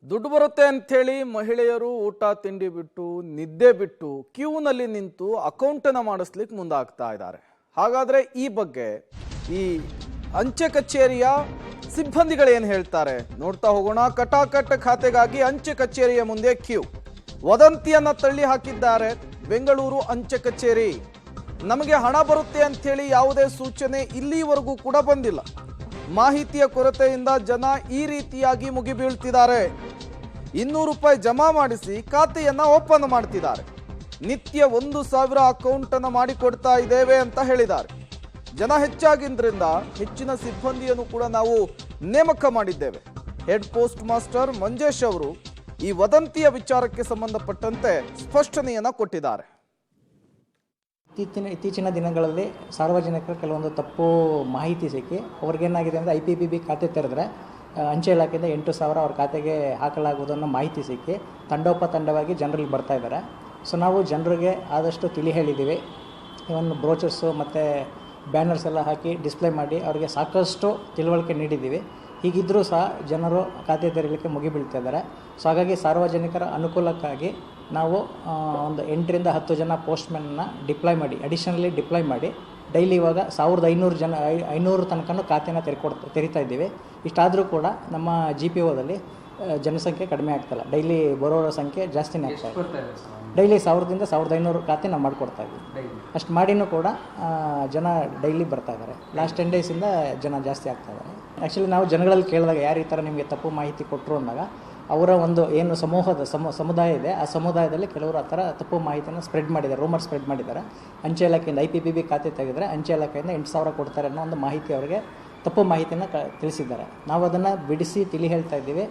ದುಡ್ಡು ಬರುತ್ತೆ ಅಂಥೇಳಿ ಮಹಿಳೆಯರು ಊಟ ತಿಂಡಿ ಬಿಟ್ಟು ನಿದ್ದೆ ಬಿಟ್ಟು ಕ್ಯೂನಲ್ಲಿ ನಿಂತು ಅಕೌಂಟನ್ನು ಮಾಡಿಸ್ಲಿಕ್ಕೆ ಮುಂದಾಗ್ತಾ ಇದ್ದಾರೆ. ಹಾಗಾದ್ರೆ ಈ ಬಗ್ಗೆ ಈ ಅಂಚೆ ಕಚೇರಿಯ ಸಿಬ್ಬಂದಿಗಳೇನು ಹೇಳ್ತಾರೆ ನೋಡ್ತಾ ಹೋಗೋಣ. ಕಟಾಕಟ್ ಖಾತೆಗಾಗಿ ಅಂಚೆ ಕಚೇರಿಯ ಮುಂದೆ ಕ್ಯೂ. ವದಂತಿಯನ್ನ ತಳ್ಳಿ ಹಾಕಿದ್ದಾರೆ ಬೆಂಗಳೂರು ಅಂಚೆ ಕಚೇರಿ. ನಮಗೆ ಹಣ ಬರುತ್ತೆ ಅಂಥೇಳಿ ಯಾವುದೇ ಸೂಚನೆ ಇಲ್ಲಿವರೆಗೂ ಕೂಡ ಬಂದಿಲ್ಲ. ಮಾಹಿತಿಯ ಕೊರತೆಯಿಂದ ಜನ ಈ ರೀತಿಯಾಗಿ ಮುಗಿಬೀಳ್ತಿದ್ದಾರೆ. 200 ರೂಪಾಯಿ ಜಮಾ ಮಾಡಿಸಿ ಖಾತೆಯನ್ನ ಓಪನ್ ಮಾಡ್ತಿದ್ದಾರೆ. ನಿತ್ಯ 1000 ಅಕೌಂಟ್ ಅನ್ನು ಮಾಡಿಕೊಡ್ತಾ ಇದ್ದೇವೆ ಅಂತ ಹೇಳಿದ್ದಾರೆ. ಜನ ಹೆಚ್ಚಾಗಿದ್ರಿಂದ ಹೆಚ್ಚಿನ ಸಿಬ್ಬಂದಿಯನ್ನು ಕೂಡ ನಾವು ನೇಮಕ ಮಾಡಿದ್ದೇವೆ. ಹೆಡ್ ಪೋಸ್ಟ್ ಮಾಸ್ಟರ್ ಮಂಜೇಶ್ ಅವರು ಈ ವದಂತಿಯ ವಿಚಾರಕ್ಕೆ ಸಂಬಂಧಪಟ್ಟಂತೆ ಸ್ಪಷ್ಟನೆಯನ್ನ ಕೊಟ್ಟಿದ್ದಾರೆ. ಇತ್ತೀಚಿನ ದಿನಗಳಲ್ಲಿ ಸಾರ್ವಜನಿಕರ ಕೆಲವೊಂದು ತಪ್ಪು ಮಾಹಿತಿ ಸಿಕ್ಕಿ ಅವ್ರಿಗೇನಾಗಿದೆ ಅಂದರೆ IPPB ಖಾತೆ ತೆರೆದ್ರೆ ಅಂಚೆ ಇಲಾಖೆಯಿಂದ 8,000 ಅವ್ರ ಖಾತೆಗೆ ಹಾಕಲಾಗುವುದನ್ನು ಮಾಹಿತಿ ಸಿಕ್ಕಿ ತಂಡೋಪತಂಡವಾಗಿ ಜನರಿಗೆ ಬರ್ತಾ ಇದ್ದಾರೆ. ಸೊ ನಾವು ಜನರಿಗೆ ಆದಷ್ಟು ತಿಳಿ ಹೇಳಿದ್ದೀವಿ. ಇವನ್ ಬ್ರೋಚರ್ಸು ಮತ್ತು ಬ್ಯಾನರ್ಸ್ ಎಲ್ಲ ಹಾಕಿ ಡಿಸ್ಪ್ಲೇ ಮಾಡಿ ಅವರಿಗೆ ಸಾಕಷ್ಟು ತಿಳುವಳಿಕೆ ನೀಡಿದ್ದೀವಿ. ಹೀಗಿದ್ದರೂ ಸಹ ಜನರು ಖಾತೆ ತೆರೀಲಿಕ್ಕೆ ಮುಗಿಬೀಳ್ತಾ ಇದ್ದಾರೆ. ಸೊ ಹಾಗಾಗಿ ಸಾರ್ವಜನಿಕರ ಅನುಕೂಲಕ್ಕಾಗಿ ನಾವು ಒಂದು 8 ರಿಂದ 10 ಜನ ಪೋಸ್ಟ್ಮೆನ್ನ ಅಡಿಷನಲಿ ಡಿಪ್ಲಾಯ್ ಮಾಡಿ ಡೈಲಿ ಇವಾಗ 1500 ತನಕ ಖಾತೆನ ತೆರಿತಾ ಇದ್ದೀವಿ. ಇಷ್ಟಾದರೂ ಕೂಡ ನಮ್ಮ GPOದಲ್ಲಿ ಜನಸಂಖ್ಯೆ ಕಡಿಮೆ ಆಗ್ತಾಯಿಲ್ಲ. ಡೈಲಿ ಬರೋರ ಸಂಖ್ಯೆ ಜಾಸ್ತಿನೇ ಆಗ್ತಾ ಇದೆ. ಡೈಲಿ 1000 ರಿಂದ 1500 ಖಾತೆ ನಾವು ಮಾಡಿಕೊಡ್ತಾ ಇದ್ದೀವಿ. ಅಷ್ಟು ಮಾಡಿನೂ ಕೂಡ ಜನ ಡೈಲಿ ಬರ್ತಾ ಇದ್ದಾರೆ. ಲಾಸ್ಟ್ 10 ಡೇಸಿಂದ ಜನ ಜಾಸ್ತಿ ಆಗ್ತಾ ಇದ್ದಾರೆ. ಆ್ಯಕ್ಚುಲಿ ನಾವು ಜನಗಳಲ್ಲಿ ಕೇಳಿದಾಗ ಯಾರು ಈ ಥರ ನಿಮಗೆ ತಪ್ಪು ಮಾಹಿತಿ ಕೊಟ್ಟರು ಅಂದಾಗ ಅವರ ಒಂದು ಏನು ಸಮುದಾಯ ಇದೆ, ಆ ಸಮುದಾಯದಲ್ಲಿ ಕೆಲವರು ಆ ಥರ ತಪ್ಪು ಮಾಹಿತಿಯನ್ನು ಸ್ಪ್ರೆಡ್ ಮಾಡಿದ್ದಾರೆ, ರೂಮರ್ ಸ್ಪ್ರೆಡ್ ಮಾಡಿದ್ದಾರೆ. ಅಂಚೆ ಇಲಾಖೆಯಿಂದ IPPB ಖಾತೆ ತೆಗೆದರೆ ಅಂಚೆ ಇಲಾಖೆಯಿಂದ 8,000 ಕೊಡ್ತಾರೆ ಅನ್ನೋ ಒಂದು ಮಾಹಿತಿ ಅವರಿಗೆ ತಪ್ಪು ಮಾಹಿತಿಯನ್ನು ತಿಳಿಸಿದ್ದಾರೆ. ನಾವು ಅದನ್ನು ಬಿಡಿಸಿ ತಿಳಿ ಹೇಳ್ತಾ ಇದ್ದೀವಿ,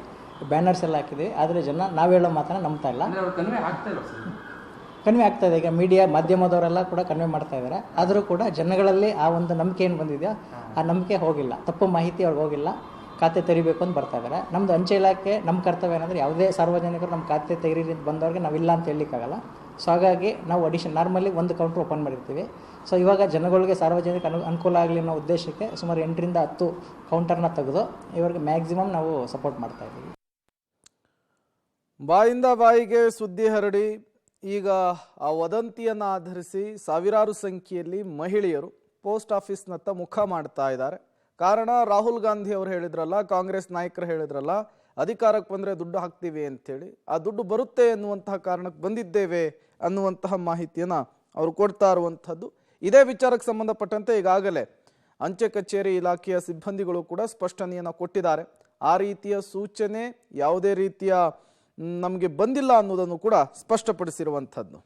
ಬ್ಯಾನರ್ಸ್ ಎಲ್ಲ ಹಾಕಿದ್ದೀವಿ. ಆದರೆ ಜನ ನಾವು ಹೇಳೋ ಮಾತನ್ನು ನಂಬ್ತಾ ಇಲ್ಲ. ಕನ್ವೆ ಆಗ್ತಾ ಇದೆ. ಈಗ ಮೀಡಿಯಾ ಮಾಧ್ಯಮದವರೆಲ್ಲ ಕೂಡ ಕನ್ವೆ ಮಾಡ್ತಾ ಇದ್ದಾರೆ. ಆದರೂ ಕೂಡ ಜನಗಳಲ್ಲಿ ಆ ಒಂದು ನಂಬಿಕೆ ಏನು ಬಂದಿದೆಯೋ ಆ ನಂಬಿಕೆ ಹೋಗಿಲ್ಲ, ತಪ್ಪು ಮಾಹಿತಿ ಅವ್ರಿಗೆ ಹೋಗಿಲ್ಲ. ಖಾತೆ ತೆರಿಬೇಕು ಅಂತ ಬರ್ತಾ ಇದ್ದಾರೆ. ನಮ್ಮದು ಅಂಚೆ ಇಲಾಖೆ ನಮ್ಮ ಕರ್ತವ್ಯ ಏನಂದರೆ ಯಾವುದೇ ಸಾರ್ವಜನಿಕರು ನಮ್ಮ ಖಾತೆ ತೆರೀರಿ ಬಂದವ್ರಿಗೆ ನಾವಿಲ್ಲ ಅಂತ ಹೇಳಲಿಕ್ಕಾಗಲ್ಲ. ಸೊ ಹಾಗಾಗಿ ನಾವು ನಾರ್ಮಲಿ ಒಂದು ಕೌಂಟ್ರ್ ಓಪನ್ ಮಾಡಿರ್ತೀವಿ. ಸೊ ಇವಾಗ ಜನಗಳಿಗೆ ಸಾರ್ವಜನಿಕ ಅನುಕೂಲ ಆಗಲಿ ಅನ್ನೋ ಉದ್ದೇಶಕ್ಕೆ ಸುಮಾರು 8 ರಿಂದ 10 ಕೌಂಟರ್ನ ತೆಗೆದು ಇವರಿಗೆ ಮ್ಯಾಕ್ಸಿಮಮ್ ನಾವು ಸಪೋರ್ಟ್ ಮಾಡ್ತಾ ಇದ್ದೀವಿ. ಬಾಯಿಂದ ಬಾಯಿಗೆ ಸುದ್ದಿ ಹರಡಿ ಈಗ ಆ ವದಂತಿಯನ್ನು ಆಧರಿಸಿ ಸಾವಿರಾರು ಸಂಖ್ಯೆಯಲ್ಲಿ ಮಹಿಳೆಯರು ಪೋಸ್ಟ್ ಆಫೀಸ್ನತ್ತ ಮುಖ ಮಾಡ್ತಾ ಇದ್ದಾರೆ. ಕಾರಣ ರಾಹುಲ್ ಗಾಂಧಿ ಅವರು ಹೇಳಿದ್ರಲ್ಲ, ಕಾಂಗ್ರೆಸ್ ನಾಯಕರು ಹೇಳಿದ್ರಲ್ಲ, ಅಧಿಕಾರಕ್ಕೆ ಬಂದರೆ ದುಡ್ಡು ಹಾಕ್ತೀವಿ ಅಂಥೇಳಿ. ಆ ದುಡ್ಡು ಬರುತ್ತೆ ಎನ್ನುವಂತಹ ಕಾರಣಕ್ಕೆ ಬಂದಿದ್ದೇವೆ ಅನ್ನುವಂತಹ ಮಾಹಿತಿಯನ್ನು ಅವರು ಕೊಡ್ತಾ ಇರುವಂಥದ್ದು. ಇದೇ ವಿಚಾರಕ್ಕೆ ಸಂಬಂಧಪಟ್ಟಂತೆ ಈಗಾಗಲೇ ಅಂಚೆ ಕಚೇರಿ ಇಲಾಖೆಯ ಸಿಬ್ಬಂದಿಗಳು ಕೂಡ ಸ್ಪಷ್ಟನೆಯನ್ನು ಕೊಟ್ಟಿದ್ದಾರೆ. ಆ ರೀತಿಯ ಸೂಚನೆ ಯಾವುದೇ ರೀತಿಯ ನಮಗೆ ಬಂದಿಲ್ಲ ಅನ್ನೋದನ್ನು ಕೂಡ ಸ್ಪಷ್ಟಪಡಿಸಿರುವಂಥದ್ದು.